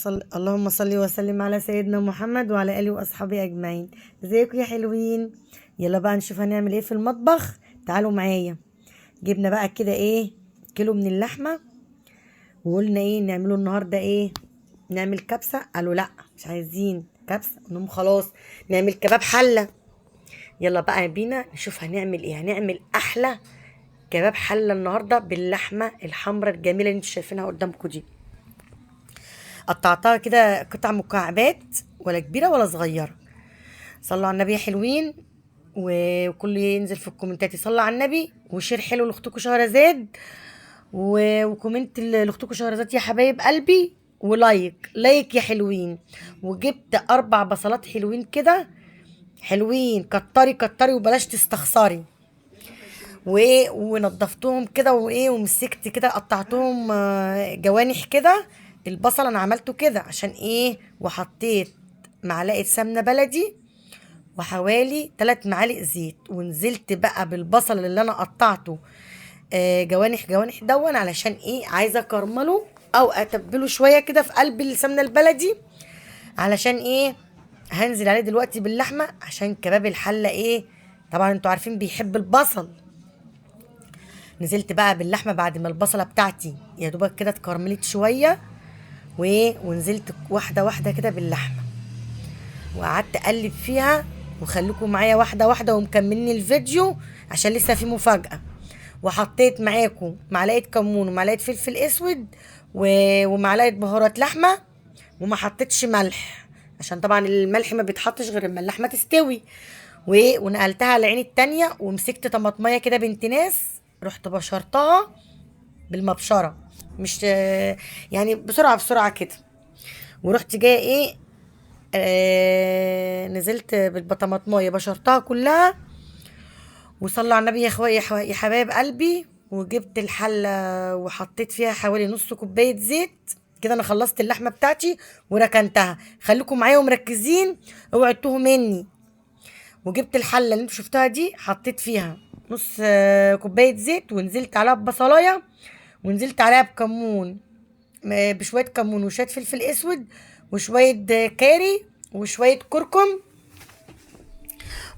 اللهم صل وسلم على سيدنا محمد وعلى اله واصحابه اجمعين. ازيكم يا حلوين؟ يلا بقى نشوف هنعمل ايه في المطبخ. تعالوا معايا. جبنا بقى كده ايه، كيلو من اللحمه، وقلنا ايه نعمله النهارده. ايه نعمل كبسه؟ قالوا لا مش عايزين كبسه، قلنا خلاص نعمل كباب حله. يلا بقى بينا نشوف هنعمل ايه. هنعمل احلى كباب حله النهارده باللحمه الحمراء الجميله اللي انتوا شايفينها قدامكم دي. قطعتها كده قطع مكعبات، ولا كبيرة ولا صغيرة. صلوا على النبي يا حلوين. وكل ينزل في الكومنتات يصلي على النبي وشير حلو لاختكم شهرزاد، وكومنت لاختكم شهرزاد يا حبايب قلبي، ولايك لايك يا حلوين. وجبت 4 بصلات حلوين كده، حلوين. كتري كتري وبلاش تستخسري. وايه ونضفتهم كده، وايه ومسكت كده قطعتهم جوانح كده. البصل انا عملته كده عشان ايه، وحطيت معلقه سمنه بلدي وحوالي 3 معالق زيت، ونزلت بقى بالبصل اللي انا قطعته جوانح جوانح دون، علشان ايه، عايزه اكرمله او اتبله شويه كده في قلب السمنه البلدي. علشان ايه، هنزل عليه دلوقتي باللحمه عشان كباب الحله. ايه طبعا انتوا عارفين بيحب البصل. نزلت بقى باللحمه بعد ما البصله بتاعتي يا دوبك كده اتكرملت شويه، ونزلت واحده واحده كده باللحمه، وقعدت اقلب فيها. وخليكم معايا واحده واحده ومكملين الفيديو عشان لسه في مفاجاه. وحطيت معاكم معلقه كمون ومعلقه فلفل اسود ومعلقه بهارات لحمه، وما حطيتش ملح عشان طبعا الملح ما بيتحطش غير اما اللحمه تستوي. ونقلتها على العين التانية، ومسكت طماطمية كده بنت ناس، رحت بشرتها بالمبشرة، مش يعني بسرعة بسرعة كده. ورحت جاية ايه، نزلت بالطماطمية بشرتها كلها. وصلى على النبي يا اخويا يا حبايب قلبي. وجبت الحلة وحطيت فيها حوالي نص كوباية زيت كده. انا خلصت اللحمة بتاعتي وركنتها، خليكم معايا ومركزين، اوعوا تتوهوا مني. وجبت الحله اللي انتوا شفتوها دي، حطيت فيها نص كوبايه زيت، ونزلت عليها ببصلايه، ونزلت عليها بكمون، بشويه كمون وشويه فلفل اسود وشويه كاري وشويه كركم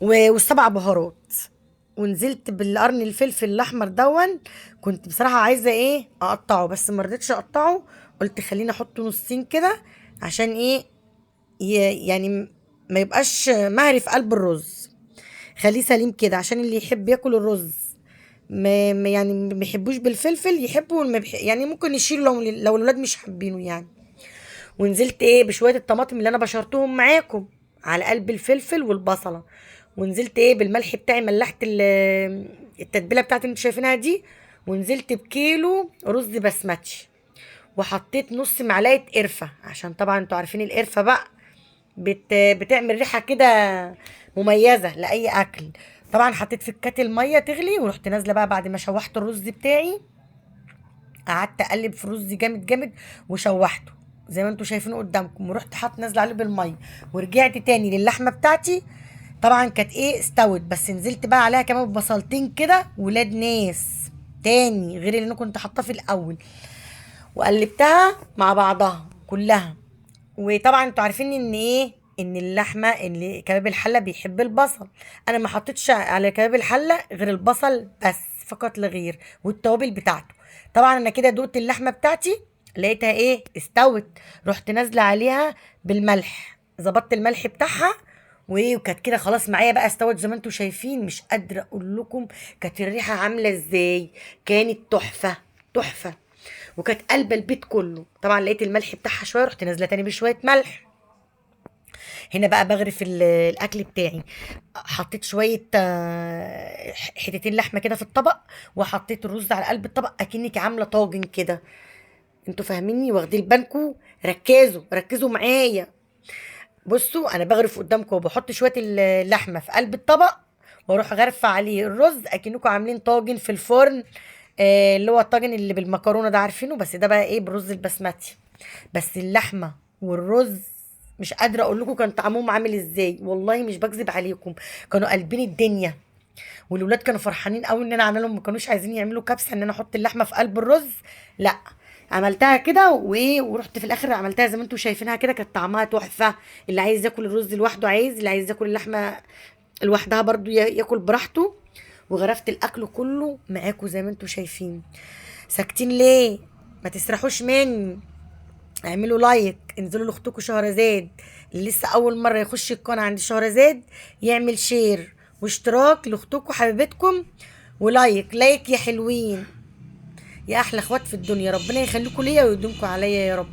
والسبع بهارات. ونزلت بالقرن الفلفل الاحمر دون. كنت بصراحه عايزه ايه اقطعه، بس ما رضيتش اقطعه. قلت خليني احطه نصين كده عشان ايه، يعني ما يبقاش مهري في قلب الرز. خليه سليم كده عشان اللي يحب ياكل الرز يعني ما يحبوش بالفلفل، يحبوا يعني ممكن يشيلوا لو الولاد مش حابينه يعني. ونزلت ايه بشويه الطماطم اللي انا بشرتهم معاكم على قلب الفلفل والبصله. ونزلت ايه بالملح بتاعي، ملحت التتبيله بتاعتي اللي انتوا شايفينها دي. ونزلت بكيلو رز بسمتي، وحطيت نص معلقه قرفه عشان طبعا انتوا عارفين القرفه بقى بتعمل ريحه كده مميزه لاي اكل. طبعا حطيت في الكاتل ميه تغلي، ورحت نازله بقى بعد ما شوحت الرز بتاعي. قعدت اقلب في الرز جامد جامد وشوحته زي ما انتوا شايفينه قدامكم، ورحت حاطه نازله عليه بالميه. ورجعت تاني للحمه بتاعتي، طبعا كانت ايه استوت، بس نزلت بقى عليها كمان ببصلتين كده ولاد ناس تاني غير اللي انا كنت حاطاه في الاول. وقلبتها مع بعضها كلها. وطبعا انتوا عارفين ان ايه، ان اللحمه اللي كباب الحله بيحب البصل. انا ما حطيتش على كباب الحله غير البصل بس، فقط لا غير، والتوابل بتاعته. طبعا انا كده دوقت اللحمه بتاعتي لقيتها ايه استوت. رحت نازله عليها بالملح، ظبطت الملح بتاعها. وايه وكانت كده خلاص معايا بقى استوت زي ما انتوا شايفين. مش قادره اقول لكم كانت الريحه عامله ازاي، كانت تحفه تحفه. وكانت قلبه البيت كله. طبعا لقيت الملح بتاعها شويه، رحت نازله تاني بشويه ملح. هنا بقى بغرف الاكل بتاعي. حطيت شويه حتتين لحمه كده في الطبق، وحطيت الرز على قلب الطبق اكنك عامله طاجن كده. انتوا فاهميني واخدين بالكم؟ ركزوا ركزوا معايا. بصوا انا بغرف قدامكم وبحط شويه اللحمه في قلب الطبق، واروح غرفه عليه الرز اكنكم عاملين طاجن في الفرن. اللي هو الطاجن اللي بالمكرونه ده عارفينه، بس ده بقى ايه بالرز البسمتي. بس اللحمه والرز مش قادره اقول لكم كان طعمهم عامل ازاي، والله مش بكذب عليكم. كانوا قلبين الدنيا. والولاد كانوا فرحانين قوي ان انا عامله لهم، ما كانوش عايزين يعملوا كبسه ان انا احط اللحمه في قلب الرز، لا، عملتها كده وايه، ورحت في الاخر عملتها زي ما انتم شايفينها كده، كانت طعمها تحفه. اللي عايز ياكل الرز لوحده عايز، اللي عايز ياكل اللحمه لوحدها برضو ياكل براحته. وغرفت الاكل كله معاكم زي ما انتم شايفين. ساكتين ليه؟ ما تسرحوش مني. اعملوا لايك، انزلوا لاختكم شهرزاد. اللي لسه اول مره يخش القناه عند شهرزاد يعمل شير واشتراك لاختكم حبيبتكم، ولايك لايك يا حلوين، يا احلى اخوات في الدنيا. ربنا يخليكم ليا ويدومكم عليا يا رب.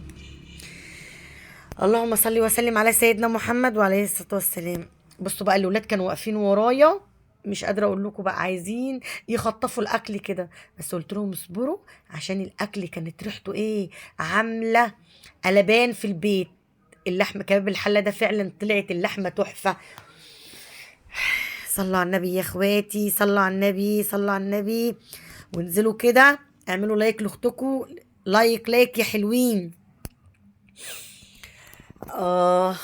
اللهم صل وسلم على سيدنا محمد وعليه الصلاه والسلام. بصوا بقى الاولاد كانوا واقفين ورايا، مش قادره اقول لكم بقى، عايزين يخطفوا الاكل كده، بس قلت لهم اصبروا عشان الاكل كانت ريحته ايه، عامله قلبان في البيت. اللحمه كباب الحله ده فعلا طلعت اللحمه تحفه. صلوا على النبي يا اخواتي، صلوا على النبي، صلوا على النبي. وانزلوا كده اعملوا لايك لاختكم، لايك لايك يا حلوين. اه،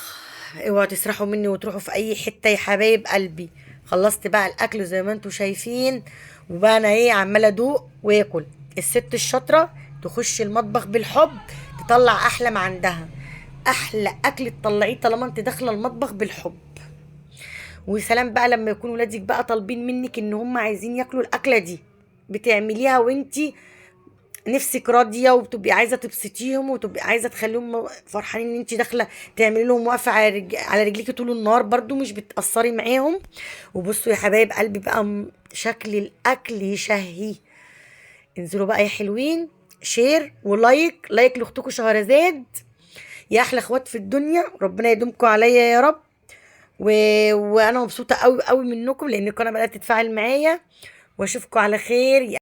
اوعوا تسرحوا مني وتروحوا في اي حته يا حبايب قلبي. خلصت بقى الاكل زي ما انتم شايفين، وبقى انا ايه عماله ادوق واكل. الست الشاطره تخش المطبخ بالحب تطلع احلى ما عندها. احلى اكل تطلعيه طالما انت داخله المطبخ بالحب. وسلام بقى لما يكون ولادك بقى طالبين منك ان هم عايزين ياكلوا الاكله دي، بتعمليها وانتي نفسك راضيه، وبتبقي عايزه تبسطيهم، وتبقي عايزه تخليهم فرحانين ان انت داخله تعملي لهم واقفه على رجليكي طول النهار، برضو مش بتاثري معاهم. وبصوا يا حبايب قلبي بقى شكل الاكل يشهي. انزلوا بقى يا حلوين، شير ولايك، لايك لاختكم شهرزاد، يا احلى اخوات في الدنيا. ربنا يدومكم عليا يا رب. و... وانا مبسوطه قوي قوي منكم، لان القناه بدات تتفاعل معايا. واشوفكم على خير.